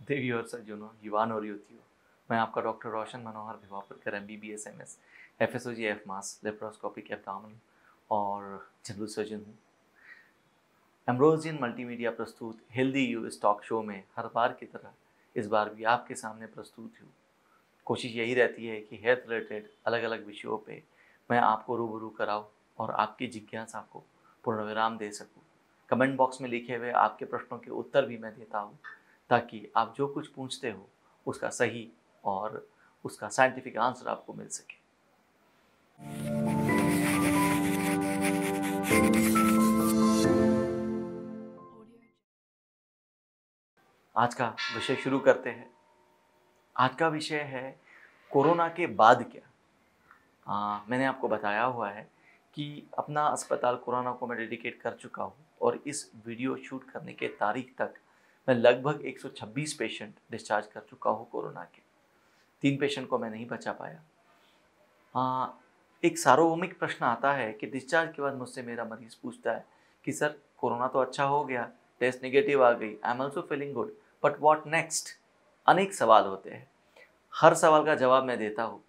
देवी और सज्जनों, युवान और युवतियों, मैं आपका डॉक्टर रोशन मनोहर भिवापुरकर MBBS MS FSOG FMAS laparoscopic abdominal और जनरल सर्जन हूँ। एम्ब्रोजियन मल्टीमीडिया प्रस्तुत हेल्दी यू इस टॉक शो में हर बार की तरह इस बार भी आपके सामने प्रस्तुत हूँ। कोशिश यही रहती है कि हेल्थ रिलेटेड अलग अलग विषयों पे मैं आपको रूबरू कराऊँ और आपकी जिज्ञासा को पूर्णविराम दे सकूँ। कमेंट बॉक्स में लिखे हुए आपके प्रश्नों के उत्तर भी मैं देता हूँ, ताकि आप जो कुछ पूछते हो उसका सही और उसका साइंटिफिक आंसर आपको मिल सके। आज का विषय शुरू करते हैं। आज का विषय है कोरोना के बाद क्या। मैंने आपको बताया हुआ है कि अपना अस्पताल कोरोना को मैं डेडिकेट कर चुका हूँ और इस वीडियो शूट करने के तारीख तक मैं लगभग 126 पेशेंट डिस्चार्ज कर चुका हूँ कोरोना के। 3 पेशेंट को मैं नहीं बचा पाया। एक सार्वभौमिक प्रश्न आता है कि डिस्चार्ज के बाद मुझसे मेरा मरीज़ पूछता है कि सर कोरोना तो अच्छा हो गया, टेस्ट नेगेटिव आ गई, I am also feeling good, but what next. अनेक सवाल होते हैं, हर सवाल का जवाब मैं देता हूँ।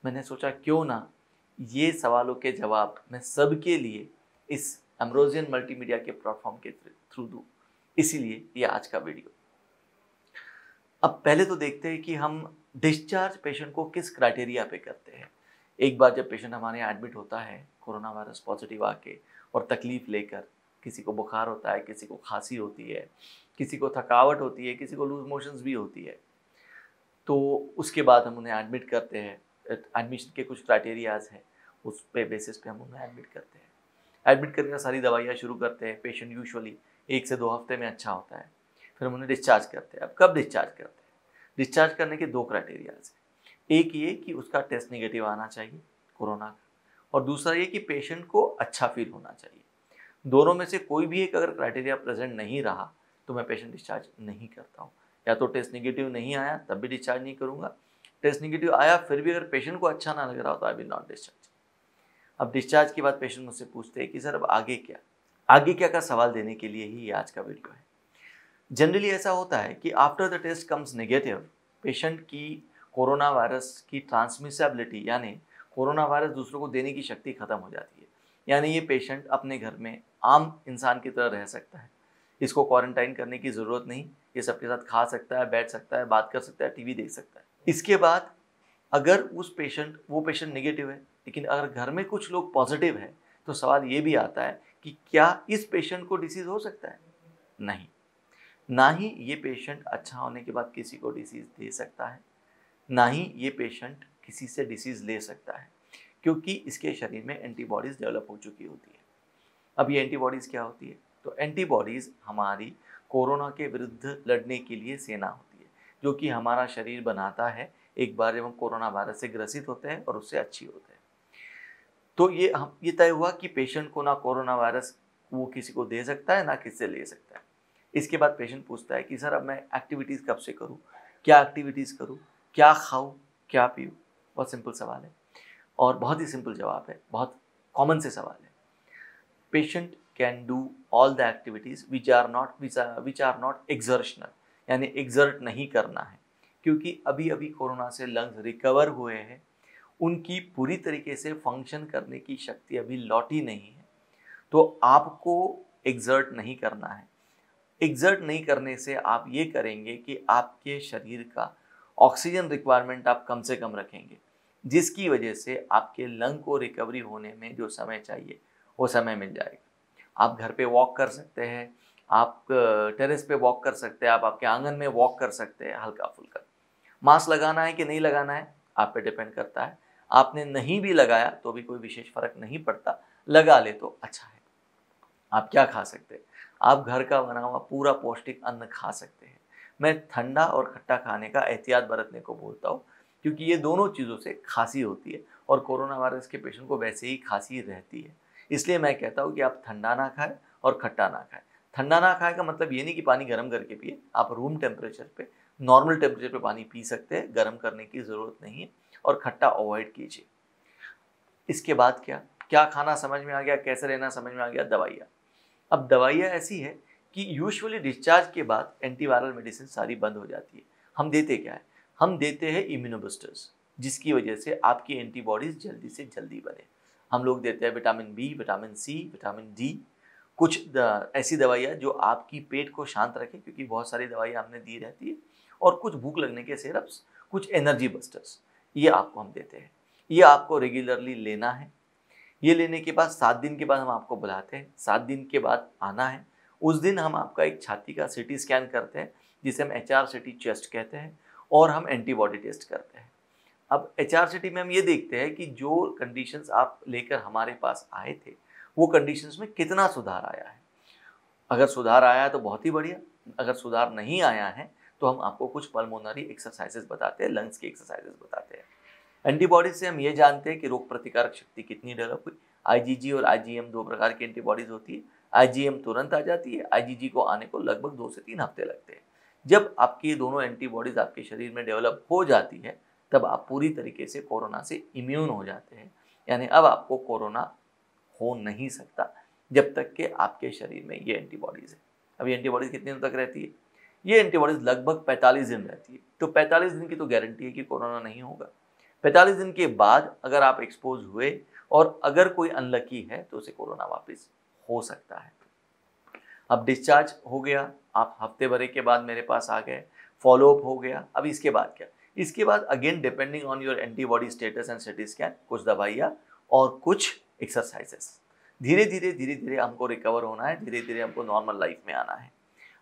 मैंने सोचा क्यों ना ये सवालों के जवाब मैं सबके लिए इस एम्ब्रोजियन मल्टीमीडिया के प्लेटफॉर्म के थ्रू दूँ, इसीलिए ये आज का वीडियो। अब पहले तो देखते हैं कि हम डिस्चार्ज पेशेंट को किस क्राइटेरिया पे करते हैं। एक बार जब पेशेंट हमारे यहाँ एडमिट होता है कोरोना वायरस पॉजिटिव आके और तकलीफ़ लेकर, किसी को बुखार होता है, किसी को खांसी होती है, किसी को थकावट होती है, किसी को लूज मोशंस भी होती है, तो उसके बाद हम उन्हें एडमिट करते हैं। एडमिशन के कुछ क्राइटेरियाज हैं, उस पे बेसिस पे हम उन्हें एडमिट करते हैं। एडमिट करने का सारी दवाइयाँ शुरू करते हैं। पेशेंट यूजुअली 1 से 2 हफ्ते में अच्छा होता है, फिर हम उन्हें डिस्चार्ज करते हैं। अब कब डिस्चार्ज करते हैं? डिस्चार्ज करने के 2 क्राइटेरियाज हैं। एक ये कि उसका टेस्ट नेगेटिव आना चाहिए कोरोना का, और दूसरा ये कि पेशेंट को अच्छा फील होना चाहिए। दोनों में से कोई भी एक अगर क्राइटेरिया प्रेजेंट नहीं रहा तो मैं पेशेंट डिस्चार्ज नहीं करता हूँ। या तो टेस्ट नेगेटिव नहीं आया तब भी डिस्चार्ज नहीं करूँगा, टेस्ट नेगेटिव आया फिर भी अगर पेशेंट को अच्छा ना लग रहा हो तो आई विल नॉट डिस्चार्ज। अब डिस्चार्ज के बाद पेशेंट मुझसे पूछते हैं कि सर अब आगे क्या, आगे क्या का सवाल देने के लिए ही ये आज का वीडियो है। जनरली ऐसा होता है कि after the test comes negative, patient की कोरोना वायरस की ट्रांसमिसेबिलिटी यानी कोरोना वायरस दूसरों को देने की शक्ति खत्म हो जाती है। यानी ये पेशेंट अपने घर में आम इंसान की तरह रह सकता है, इसको क्वारंटाइन करने की ज़रूरत नहीं, ये सबके साथ खा सकता है, बैठ सकता है, बात कर सकता है, टीवी देख सकता है। इसके बाद अगर वो पेशेंट नेगेटिव है लेकिन अगर घर में कुछ लोग पॉजिटिव है तो सवाल ये भी आता है कि क्या इस पेशेंट को डिसीज़ हो सकता है? नहीं, ना ही ये पेशेंट अच्छा होने के बाद किसी को डिसीज़ दे सकता है, ना ही ये पेशेंट किसी से डिसीज़ ले सकता है, क्योंकि इसके शरीर में एंटीबॉडीज़ डेवलप हो चुकी होती है। अब ये एंटीबॉडीज़ क्या होती है? तो एंटीबॉडीज़ हमारी कोरोना के विरुद्ध लड़ने के लिए सेना होती है, जो कि हमारा शरीर बनाता है एक बार जब हम कोरोना वायरस से ग्रसित होते हैं और उससे अच्छी होते हैं। तो ये तय हुआ कि पेशेंट को ना कोरोना वायरस वो किसी को दे सकता है, ना किसी से ले सकता है। इसके बाद पेशेंट पूछता है कि सर अब मैं एक्टिविटीज़ कब से करूँ, क्या एक्टिविटीज़ करूँ, क्या खाऊँ, क्या पीऊँ? बहुत सिंपल सवाल है और बहुत ही सिंपल जवाब है, बहुत कॉमन से सवाल है। Patient can do all the activities which are not exertional, यानी एक्सर्ट नहीं करना है, क्योंकि अभी अभी कोरोना से लंग्स रिकवर हुए हैं, उनकी पूरी तरीके से फंक्शन करने की शक्ति अभी लौटी नहीं है, तो आपको एक्सर्ट नहीं करना है। एक्सर्ट नहीं करने से आप ये करेंगे कि आपके शरीर का ऑक्सीजन रिक्वायरमेंट आप कम से कम रखेंगे, जिसकी वजह से आपके लंग को रिकवरी होने में जो समय चाहिए वो समय मिल जाएगा। आप घर पे वॉक कर सकते हैं, आप टेरेस पे वॉक कर सकते हैं, आप आपके आंगन में वॉक कर सकते हैं हल्का फुल्का। मास्क लगाना है कि नहीं लगाना है आप पे डिपेंड करता है। आपने नहीं भी लगाया तो भी कोई विशेष फर्क नहीं पड़ता, लगा ले तो अच्छा है। आप क्या खा सकते हैं? आप घर का बना हुआ पूरा पौष्टिक अन्न खा सकते हैं। मैं ठंडा और खट्टा खाने का एहतियात बरतने को बोलता हूँ, क्योंकि ये दोनों चीज़ों से खांसी होती है और कोरोना वायरस के पेशेंट को वैसे ही खांसी रहती है। इसलिए मैं कहता हूँ कि आप ठंडा ना खाएं और खट्टा ना खाएं। ठंडा ना खाएं का मतलब ये नहीं कि पानी गर्म करके पिए, आप रूम टेम्परेचर पे, नॉर्मल टेम्परेचर पे पानी पी सकते हैं, गर्म करने की ज़रूरत नहीं है। और खट्टा अवॉइड कीजिए। इसके बाद क्या, क्या खाना समझ में आ गया, कैसे रहना समझ में आ गया, दवाइयाँ। अब दवाइयाँ ऐसी है कि यूजुअली डिस्चार्ज के बाद एंटीवायरल मेडिसिन सारी बंद हो जाती है। हम देते क्या है, हम देते हैं इम्यूनोबूस्टर्स, जिसकी वजह से आपकी एंटीबॉडीज जल्दी से जल्दी बने। हम लोग देते हैं vitamin B, vitamin C, vitamin D, कुछ ऐसी दवाइयाँ जो आपकी पेट को शांत रखें, क्योंकि बहुत सारी दवाइयाँ हमने दी रहती है, और कुछ भूख लगने के सिरप्स, कुछ एनर्जी बस्टर्स, ये आपको हम देते हैं। ये आपको रेगुलरली लेना है। ये लेने के बाद 7 दिन के बाद हम आपको बुलाते हैं, 7 दिन के बाद आना है। उस दिन हम आपका एक छाती का सीटी स्कैन करते हैं, जिसे हम HRCT चेस्ट कहते हैं, और हम एंटीबॉडी टेस्ट करते हैं। अब HRCT में हम ये देखते हैं कि जो कंडीशंस आप लेकर हमारे पास आए थे, वो कंडीशंस में कितना सुधार आया है। अगर सुधार आया है तो बहुत ही बढ़िया, अगर सुधार नहीं आया है तो हम आपको कुछ पल्मोनरी एक्सरसाइजेस बताते हैं, लंग्स की एक्सरसाइजेस बताते हैं। एंटीबॉडीज से हम ये जानते हैं कि रोग प्रतिकारक शक्ति कितनी डेवलप हुई। IgG और IgM 2 प्रकार की एंटीबॉडीज होती है। IgM तुरंत आ जाती है, IgG को आने को लगभग 2 से 3 हफ्ते लगते हैं। जब आपकी ये दोनों एंटीबॉडीज आपके शरीर में डेवलप हो जाती है, तब आप पूरी तरीके से कोरोना से इम्यून हो जाते हैं। यानी अब आपको कोरोना हो नहीं सकता, जब तक कि आपके शरीर में ये एंटीबॉडीज़ है। अब ये एंटीबॉडीज़ कितने दिन तक रहती है? ये एंटीबॉडीज़ लगभग 45 दिन रहती है। तो 45 दिन की तो गारंटी है कि कोरोना नहीं होगा। 45 दिन के बाद अगर आप एक्सपोज हुए और अगर कोई अनलकी है तो उसे कोरोना वापस हो सकता है। अब डिस्चार्ज हो गया, आप हफ्ते भर के बाद मेरे पास आ गए, फॉलोअप हो गया। अब इसके बाद क्या? इसके बाद again depending on your antibody status and CT scan, कुछ दवाइयाँ और कुछ एक्सरसाइजेस। धीरे धीरे हमको रिकवर होना है, धीरे धीरे हमको नॉर्मल लाइफ में आना है।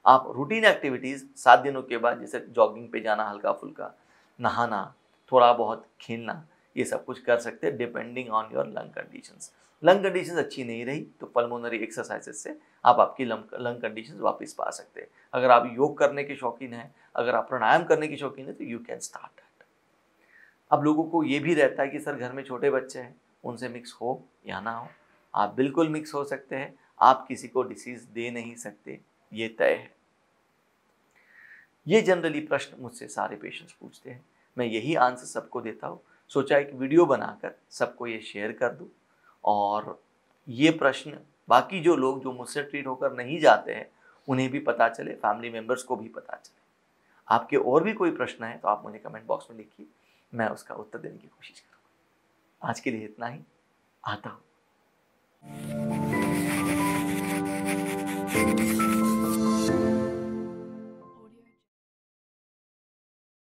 आप रूटीन एक्टिविटीज़ 7 दिनों के बाद, जैसे जॉगिंग पे जाना, हल्का फुल्का नहाना, थोड़ा बहुत खेलना, ये सब कुछ कर सकते हैं depending on your lung conditions. Lung conditions अच्छी नहीं रही तो पल्मोनरी एक्सरसाइजेस से आप आपकी लंग कंडीशंस वापस पा सकते हैं। अगर आप योग करने के शौकीन हैं, अगर आप प्राणायाम करने के शौकीन हैं, तो यू कैन स्टार्ट दैट। अब लोगों को ये भी रहता है कि सर घर में छोटे बच्चे हैं, उनसे मिक्स हो या ना हो। आप बिल्कुल मिक्स हो सकते हैं, आप किसी को डिसीज़ दे नहीं सकते, ये तय है। ये जनरली प्रश्न मुझसे सारे पेशेंट्स पूछते हैं, मैं यही आंसर सबको देता हूँ। सोचा एक वीडियो बनाकर सबको ये शेयर कर दूँ, और ये प्रश्न बाकी जो लोग जो मुझसे ट्रीट होकर नहीं जाते हैं उन्हें भी पता चले, फैमिली मेम्बर्स को भी पता चले। आपके और भी कोई प्रश्न है तो आप मुझे कमेंट बॉक्स में लिखिए, मैं उसका उत्तर देने की कोशिश करूँगा। आज के लिए इतना ही, आता हूँ।